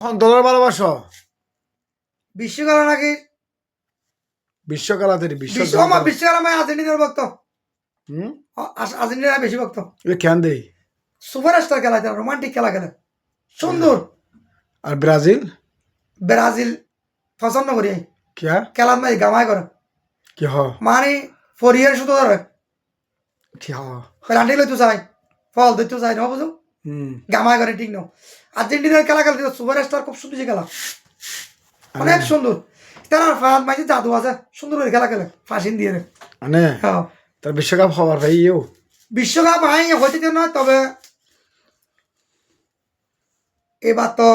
দলের ভালোবাসো বিশ্বকালা নাকি বিশ্বকালাতে বিশ্বকালা মানে আর্জেন্টিনার ভক্ত। আর্জেন্টিনা বেশি ভক্ত। কেন দেই সুপারস্টার খেলা, রোমান্টিক খেলা খেলে সুন্দর। আর ব্রাজিল ব্রাজিল পছন্দ করি কিয়া খেলা মাই গামাই করে কি হ মানে ফরিয়ার শুধু ধরে কি হ পেনাল্টি লইতে চাই, ফল দিতে চাই না বুঝো, গামাই করে ঠিক না। আর্জেন্টিনার খেলা খেলতে সুপারস্টার খুব সুন্দর খেলা, অনেক সুন্দর। তার ফায়াত মাইছে জাদু আছে, সুন্দর করে খেলা খেলে ফাঁসিন দিয়ে মানে হ্যাঁ। তার বিশ্বকাপ হবার ভাই বিশ্বকাপ হাই হইতে নয়, তবে এবার তো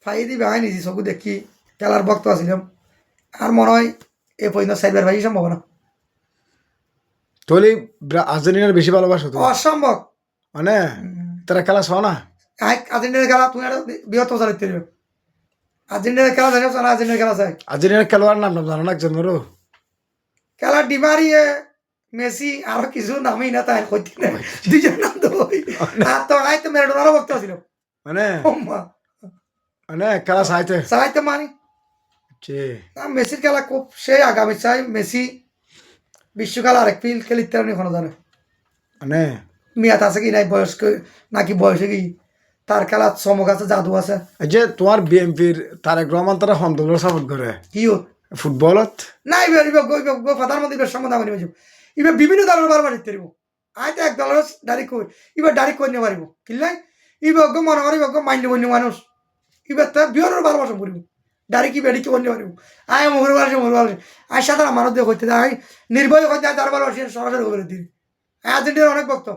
ফাই দিবে হাই নিছি চকু দেখি খেলার ভক্ত আছিলাম। আর মনে হয় এ পর্যন্ত সাইবার ভাই সম্ভাবনা তাহলে আর্জেন্টিনার বেশি ভালোবাসো তো অসম্ভব। মানে তারা খেলা চাও না আর্জেন্টিনার খেলা তুমি একটা বৃহত্তম চালিত আর্জেন্টিনার খেলা জানো না? আর্জেন্টিনার খেলা চাই। আর্জেন্টিনার খেলোয়াড় নাম জানো না একজন ধরো খেলা ডিমারিয়ে মেসি আরো কিছু নামই না, তাই হইতে না দুইজন নাম তো আর তো আই তো ম্যারাডোনারও ভক্ত ছিল মানে মানে খেলা চাইতে চাইতে মানি মেসির খেলা খুব সেই আগামী চাই। মেসি বিশ্বকাল আরেক ফিল খেলিতে এখনো জানে মানে মেয়াদ আছে কি নাই, বয়স্ক নাকি বয়সে কি, তার খেলা চমক আছে, জাদু আছে। যে তোমার বিএনপির তারেক রহমান তারা হন্দলের সাপোর্ট করে কিও ফুটবলত না প্রধানমন্ত্রী সম্বন্ধে আমি বুঝব এবার বিভিন্ন দলের বারবার দিতে পারব। আই তো এক দলের ডাইরেক্ট কই এবার ডাইরেক্ট করে নিতে পারব কিনলাই ইবজ্ঞ মনে করি মাইন্ড বন্য মানুষ এবার তো বিহনের ভালোবাসা করব ডাইরেক্ট কি বেড়ি কি করতে পারব। আই মুখের ভালোবাসে মুখের ভালোবাসে আই সাধারণ মানুষ দিয়ে করতে আই নির্ভয় করতে তার ভালোবাসি সরাসরি করে দিই। আর্জেন্টিনার অনেক ভক্ত।